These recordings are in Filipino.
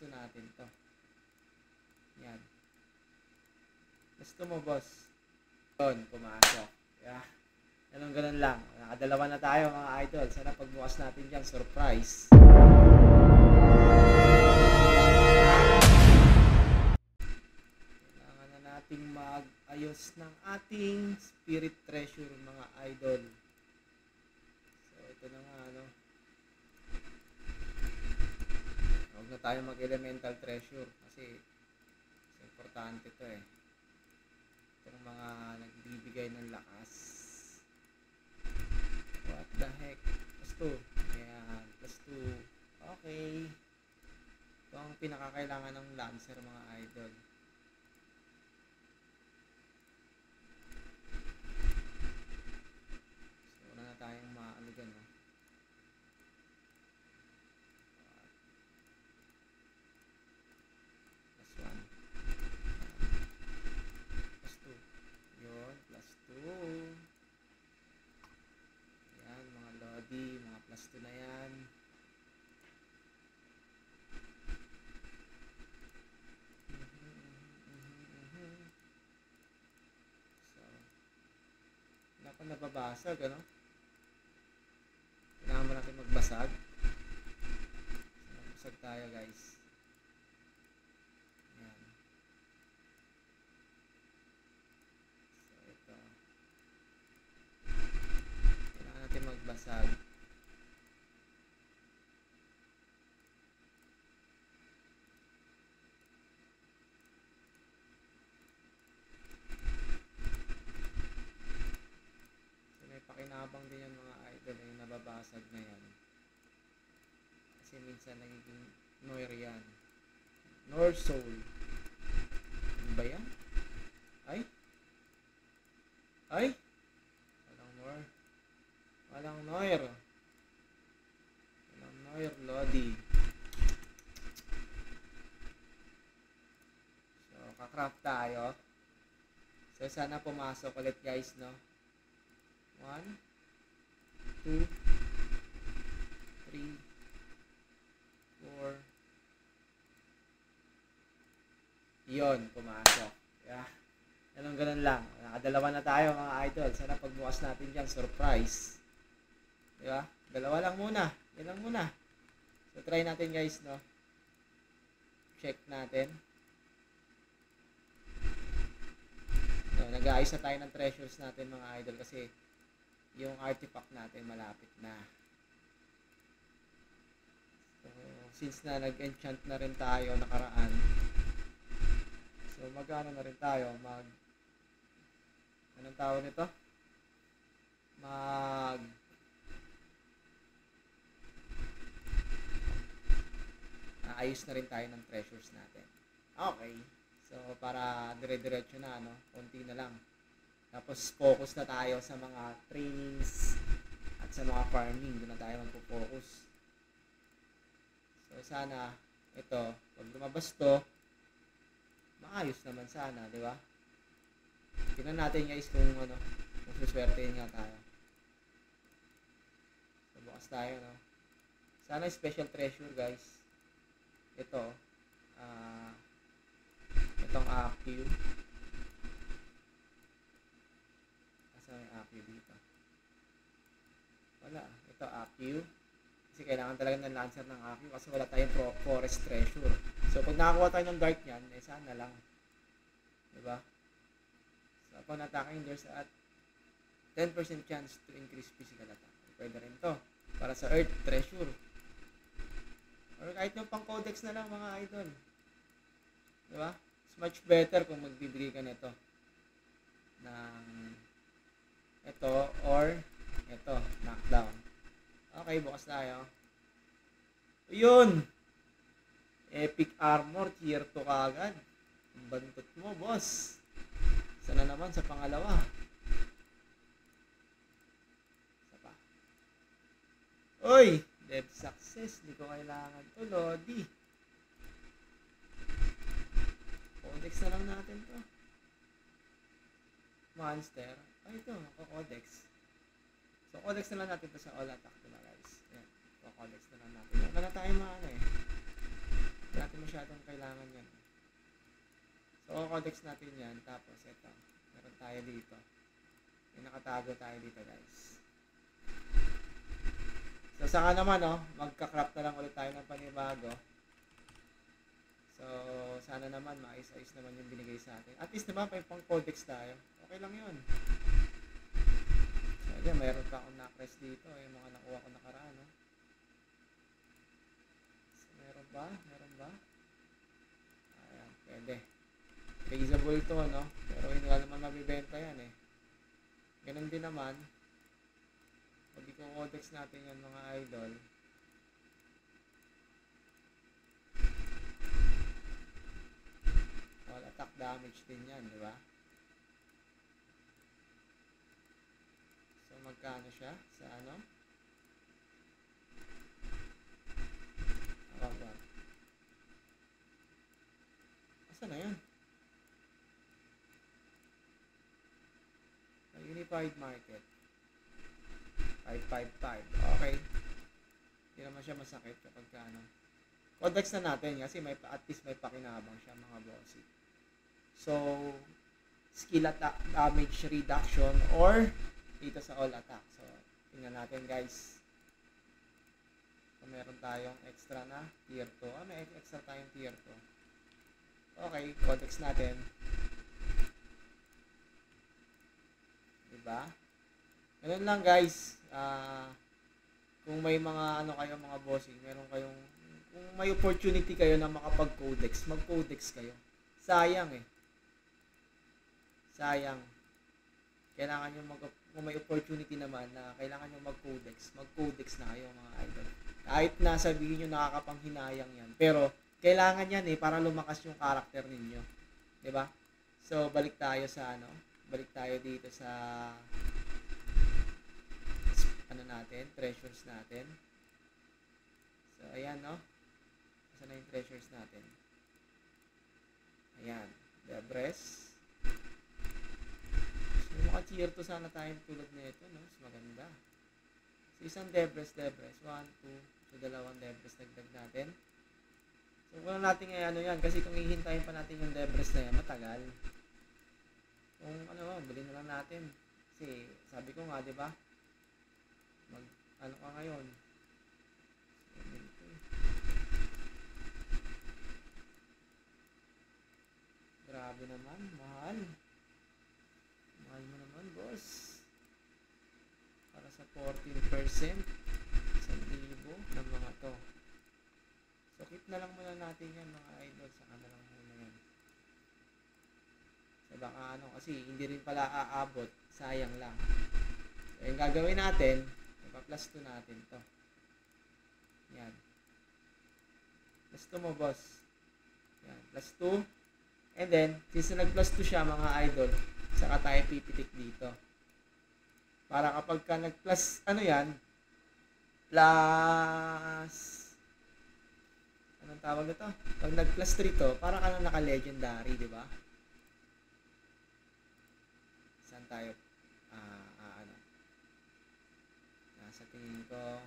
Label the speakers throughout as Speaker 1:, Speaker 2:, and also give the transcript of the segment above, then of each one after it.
Speaker 1: plus 2 natin to. Yan. Plus 2 mo, boss. Yun, pumasok. Yeah. Ganun lang. Nakadalawa na tayo mga idol. Sana pagbukas natin dyan, surprise. Kailangan na nating mag-ayos ng ating spirit treasure mga idol. So, ito na nga, ano. Huwag na tayo mag-elemental treasure kasi importante to eh. Itong mga nagbibigay ng lakas. What the heck? Plus 2. Ayan. Plus 2. Okay. Ito ang pinakakailangan ng Lancer mga idol. So, wala na tayong maalugan. No? Plus 1. Plus 2. Yun. Plus 2. Yan. Mga Lodi. Mga plus 2 na yan. Nababasag, ano? Kailangan mo natin magbasag. So, magbasag tayo, guys. Ayan. So, ito. Kailangan natin magbasag. Pakinabang din yan mga idol yung nababasag na yan kasi minsan nagiging noir yan. Nor soul. Ano ba yan? Ay? Walang noir. Walang noir Lodi. So kakraft tayo. So sana pumasok ulit guys, no? 1, 2, 3, 4. Yun, pumasok. Yeah. Ganun lang. Nakadalawa na tayo mga idol. Sana pagbukas natin dyan, surprise. Diba? Dalawa lang muna. Yan lang muna. So, try natin guys, no? Check natin. So, nag-aayos na tayo ng treasures natin mga idol kasi yung artifact natin malapit na. So, since na nag-enchant na rin tayo nakaraan, so magano na rin tayo, anong tawag nito? Naayos na rin tayo ng treasures natin. Okay. So, para dire-diretso na, no? Konti na lang. Tapos, focus na tayo sa mga trainings at sa mga farming. Doon na tayo magpo-focus. So, sana, ito, pag lumabas to, maayos naman sana, di ba? Tingnan natin guys kung suswertein nga tayo. So, bukas tayo, no? Sana special treasure, guys. Ito, itong AQ. May AQ dito. Wala. Ito AQ. Kasi kailangan talaga ng Lancer ng AQ kasi wala tayong forest treasure. So pag nakakuha tayo ng dark niyan, eh sana lang. Diba? So upon attacking, there's a 10% chance to increase physical attack. Pwede rin to. Para sa earth treasure. Or kahit yung pang codex na lang mga idol. Diba? It's much better kung magbibigay ka nito ng ito or ito, knockdown. Okay, bukas tayo. Yun! Epic armor, tier 2 kagad. Ang bantot mo, boss. Sana naman sa pangalawa. Isa pa. Uy! Dev success. Hindi ko kailangan to, Lodi. Codex na lang natin to. Monster. Ay, ito. Codex. So, codex na lang natin to sa all attack na guys. Yan. So, codex na lang natin. Wala na tayo maano eh. Wala natin masyado masyadong kailangan yan. So, codex natin yan. Tapos, ito. Meron tayo dito. May nakatago tayo dito, guys. So, saka naman, magka-crop na lang ulit tayo ng panibago. So, sana naman, maayos-ayos naman yung binigay sa atin. At least, diba, may pang codex tayo. Okay lang yun. So, ayan, mayroon pa akong na-press dito. Yung mga nakuha ko nakaraan, So, meron ba? Meron ba? Ayan, pwede. Feasible to, Pero hindi naman mabibenta yan, Ganun din naman. Pag i-codex natin yan, mga idol. All attack damage din yan, di ba? So, magkano siya? Sa ano? Wag. Asa na yan? Unified market. 555. Okay. Hindi naman siya masakit kapag codex na natin kasi at least may pakinabang siya, mga bossy. So, skill attack damage reduction or dito sa all attack. So, tingnan natin, guys. So, meron tayong extra na tier 2. May extra tayong tier 2. Okay, codex natin. Diba? Ganun lang, guys. Kung may mga kayo, mga bossing, meron kayong, kung may opportunity kayo na makapag-codex, mag-codex kayo. Sayang sayang. Kailangan nyo kung may opportunity naman na kailangan nyo mag-codex na kayo, mga idol. Kahit na sabihin nyo nakakapanghinayang yan, pero kailangan yan para lumakas yung character ninyo. Diba? So, balik tayo dito sa natin, treasures natin. So, ayan, Saan na yung treasures natin? Ayan, Debres. So, maka-tier 2 sana tayo tulad nito, Mas maganda. So, isang Debres. 1, 2. So, dalawang Debres dagdag natin. So, kung natin yan, kasi kung hihintayin pa natin yung Debres na yan, matagal. Kung bilhin na lang natin. Kasi, sabi ko nga, di ba? Ka ngayon? Grabe naman, mahal. Mahal mo naman, boss. Para sa 14%, 1,000 ng mga to. So, keep na lang muna natin yan, mga idol. Saka na lang muna yan. So, baka kasi hindi rin pala aabot. Sayang lang. So, yung gagawin natin, plus 2 natin to. Yan. Plus 2 mo, boss. Yan. Plus 2. And then, since nag-plus 2 siya, mga idol, saka tayo pipitik dito. Para kapag ka nag-plus, plus, anong tawag ito? Pag nag-plus 3 to, para ka na naka-legendary, di ba? Saan tayo? Sa tingin ko,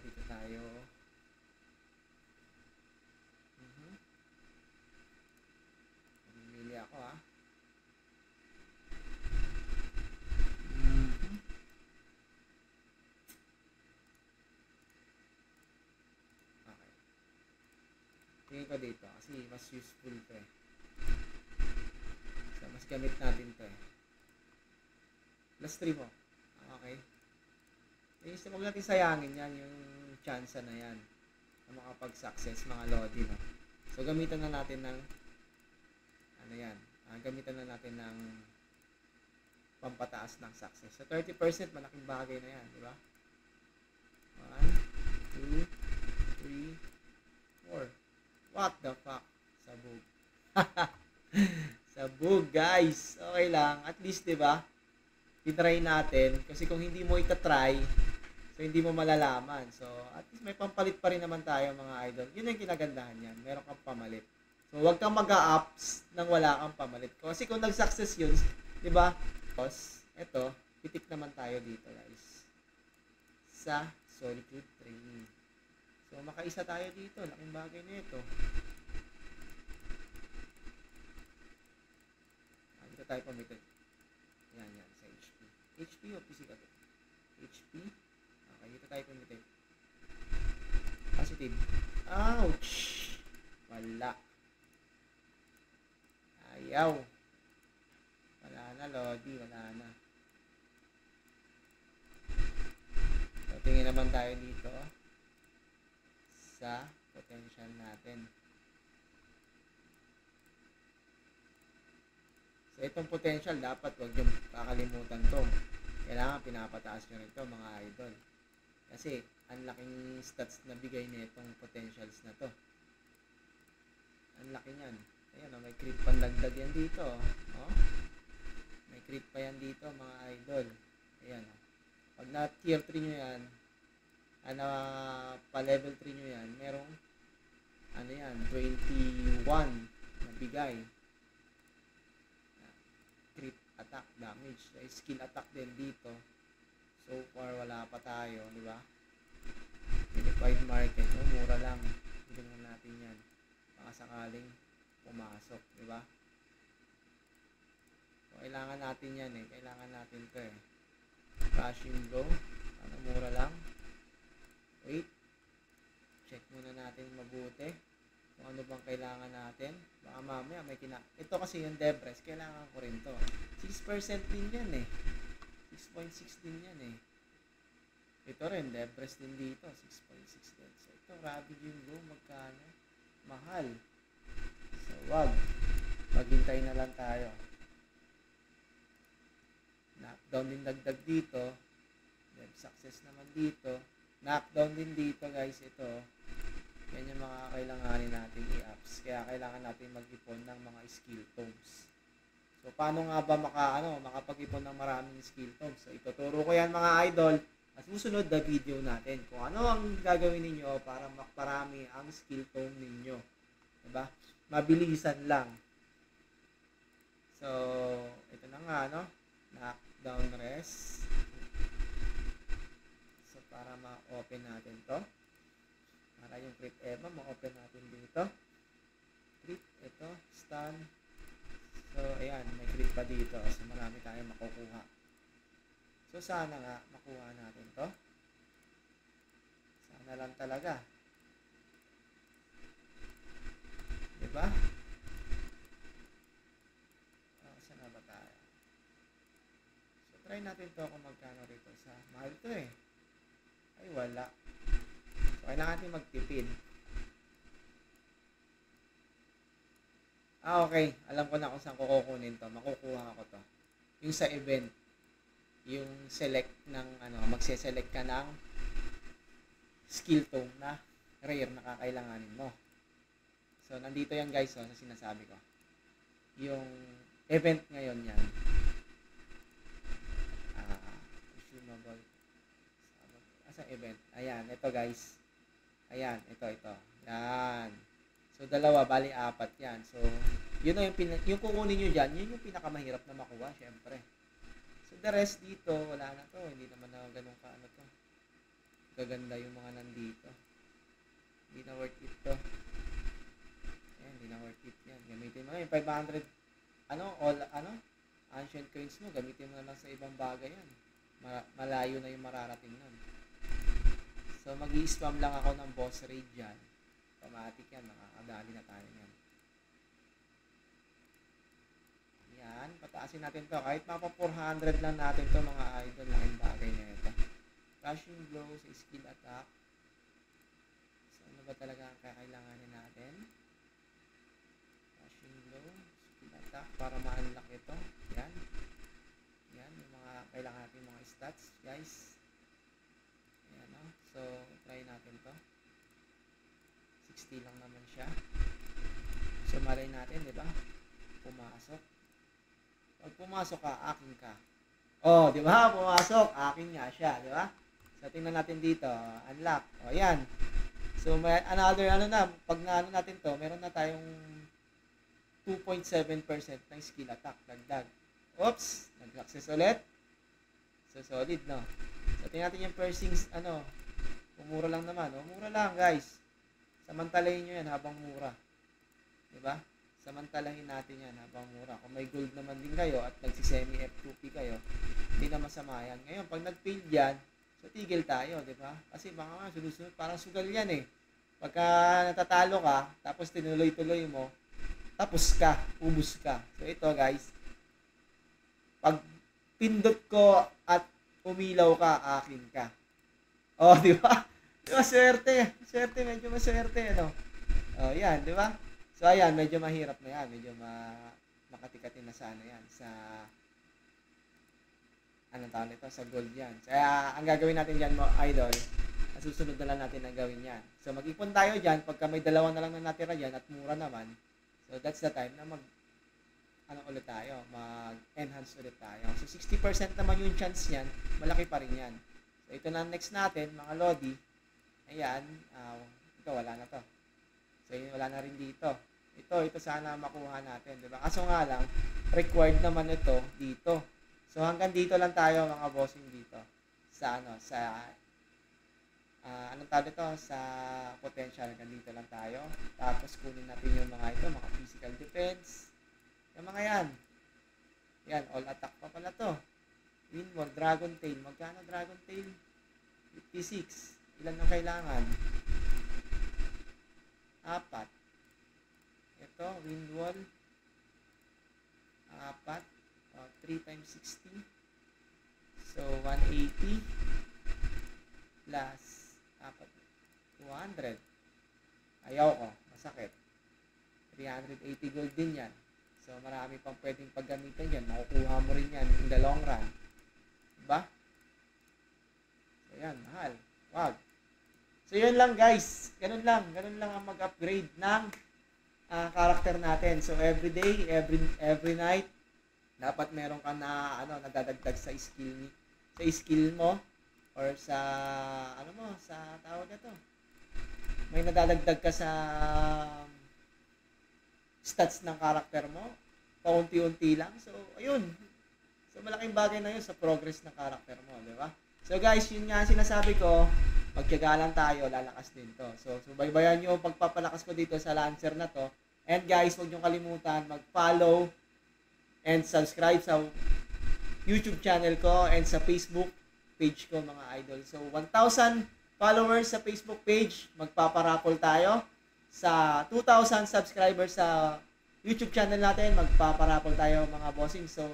Speaker 1: dito tayo. Mamimili ako, Okay. Tingin ko dito kasi mas useful to So, mas gamit natin to Plus 3 mo. Okay. Huwag natin sayangin yan, yung chance na yan na makapag-success, mga lodi, So, gamitan na natin ng gamitan na natin ng pampataas ng success. So, 30%, malaking bagay na yan, di ba? 1, 2, 3, 4. What the fuck? Sabog. Sabog, guys. Okay lang. At least, di ba? I-try natin. Kasi kung hindi mo itatry, so hindi mo malalaman. So, at least may pampalit pa rin naman tayo, mga idol. Yun yung kinagandahan yan. Meron kang pamalit. So, huwag kang mag-a-ups nang wala kang pamalit. Kasi kung nag-success yun, di ba? Tapos, eto, pitik naman tayo dito, guys. Sa Solitude 3. makaisa tayo dito. Laking bagay na ito. Dito tayo pumitin. Yan, sa HP. HP o PC ka to? HP. Okay, dito tayo pumitin. Positive. Ouch! Wala. Ayaw. Wala na, Lodi. Wala na. So, tingin naman tayo dito sa potential natin. So, itong potential, dapat wag yung kakalimutan to. Kailangan pinapataas nyo rin to, mga idol. Kasi, ang laking stats na bigay na itong potentials na to. Ang laki niyan. Ayan, may crit pandagdag yan dito. Oh. May crit pa yan dito, mga idol. Ayan. Pag na tier 3 nyo yan, pa level 3 nyo yan, merong, 21 na bigay. Crit attack damage. Skill attack din dito. So far, wala pa tayo, di ba? Unified market, mura lang. Bigyan natin yan. Baka sakaling pumasok, di ba? So, kailangan natin yan eh. Kailangan natin to eh. Crashing blow. Mura lang. Wait. Check muna natin mabuti. Kung ano bang kailangan natin. Baka mamaya may ito kasi yung Debres. Kailangan ko rin to. 6% din yan eh. 6.6 din yan eh. Ito rin, Debres din dito. 6.6 din. So, ito, Ravage yung blow. Magkano? Mahal. So, wag. Maghintay na lang tayo. Knockdown din dagdag dito. Dev success naman dito. Knockdown din dito, guys. Ito. Yan yung mga kailanganin natin i-ups. Kaya kailangan natin mag-ipon ng mga skill tomes. So, paano nga ba makapag-ipon ng maraming skill tomes? So, ituturo ko yan, mga idol. At susunod na video natin kung ano ang gagawin ninyo para makarami ang skill tome ninyo. Diba? Mabilisan lang. So, ito na nga, knockdown rest. So, para ma-open natin to. Para yung crit Eva, ma-open natin dito. Crit, ito, stun. So, ayan, may crit pa dito. So, marami tayong makukuha. So, sana nga, makuha natin to. Sana lang talaga. Diba? Saan na ba tayo? So, try natin to kung magkano rito sa mahal to eh. Ay, wala. So, kailangan natin magtipid. Okay. Alam ko na kung saan ko kukunin to. Makukuha ko to. Yung sa event. Yung select ng, magse-select ka ng skill tome na rare na kakailanganin mo. So, nandito yan guys, sa sinasabi ko. Yung event ngayon yan. Consumable. Asa event? Ayan, ito guys. Ayan, ito. Yan. So, dalawa, bali 4 yan. So, yun na yung kukunin nyo dyan, yun yung pinakamahirap na makuha, syempre. So, the rest dito, wala na to. Hindi naman na ganun ka, to. Gaganda yung mga nandito. Hindi na worth it to. Ayan, hindi na worth it yan. Gamitin mo na yung 500, ancient coins mo, gamitin mo na lang sa ibang bagay yan. Malayo na yung mararating nun. So, mag-i-spam lang ako ng boss raid dyan. Automatic yan, makakadali na tayo yan. Yan, pataasin natin to. Kahit mapa 400 lang natin to, mga idol, laking bagay na ito. Crashing blow sa skill attack. So, ano ba talaga ang kakailanganin natin? Crashing blow, skill attack, para ma-unlock ito. Yan. Yan, yung mga kailangan natin mga stats, guys. Ayan, so, try natin to. 60 lang naman siya. So, malay natin, di ba? Pumasok. Pag pumasok ka, akin ka. Oh, di ba? Pumasok, akin nga siya, di ba? So, tingnan natin dito. Unlock. O, yan. So, may another, pag natin to, meron na tayong 2.7% ng skill attack. Dagdag. Oops! Nag-access ulit. So, solid, no? So, tingnan natin yung persings, Mura lang naman. O, mura lang, guys. Samantalahin nyo yan habang mura. Diba? Samantalahin natin yan habang mura. Kung may gold naman din kayo at nagsisemi F2P kayo, hindi na masama yan. Ngayon, pag nag-fail yan, so tigil tayo, di ba? Kasi baka nga, sunod-sunod, parang sugal yan eh. Pagka natatalo ka, tapos tinuloy-tuloy mo, tapos ka, ubus ka. So ito guys, pag pindot ko at umilaw ka, akin ka. Oh, di ba? Di ba, swerte. Swerte, medyo maswerte, ano? Oh, yan, di ba? So, ayan, medyo mahirap na yan. Medyo makatikatin na sana yan. Sa, anong tawag nito? Sa gold yan. Kaya, ang gagawin natin dyan, mga idol, susunod na lang natin ang gawin yan. So, mag-ipon tayo dyan. Pagka may dalawa na lang na natira dyan at mura naman, so, that's the time na ulit tayo, mag-enhance ulit tayo. So, 60% naman yung chance niyan, malaki pa rin yan. So, ito na next natin, mga Lodi. Ayan, ito, wala na to. So, wala na rin dito. Ito sana makuha natin, di ba? Kaso nga lang, required naman ito dito. So, hanggang dito lang tayo, mga bossing dito. Sa, anong tawag ito? Sa potential, hanggang dito lang tayo. Tapos, kunin natin yung mga ito, mga physical defense. Yung mga yan. Yan, all attack pa pala to. Windwall, Dragon Tail. Magkano Dragon Tail? 56. Ilan ang kailangan? 4. Ito, Windwall. 4. 3 times 60. So, 180. Plus 200. Ayaw ko. Masakit. 380 gold din yan. So, marami pang pwedeng paggamitan yan. Makukuha mo rin yan in the long run. Diba? So, yan. Mahal. Wag. So, yun lang guys. Ganun lang ang mag-upgrade ng character natin. So, every day, every night, dapat meron ka na, nadadagdag sa skill mo, or sa, sa tawag na to. May nadadagdag ka sa stats ng character mo, paunti-unti lang. So, ayun. So, malaking bagay na yun sa progress ng character mo, di ba? So, guys, yun nga sinasabi ko, magtiyaga lang tayo, lalakas din to. So, subaybayan nyo ang pagpapalakas ko dito sa Lancer na to. And guys, huwag nyo kalimutan, mag-follow and subscribe sa YouTube channel ko and sa Facebook page ko, mga idol. So, 1,000 followers sa Facebook page, magpaparapol tayo. Sa 2,000 subscribers sa YouTube channel natin, magpaparapol tayo, mga bossing. So,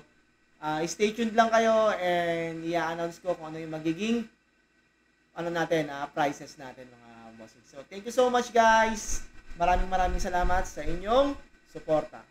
Speaker 1: stay tuned lang kayo and i-announce ko kung ano yung magiging prices natin, mga bossing. So, thank you so much guys. Maraming salamat sa inyong suporta.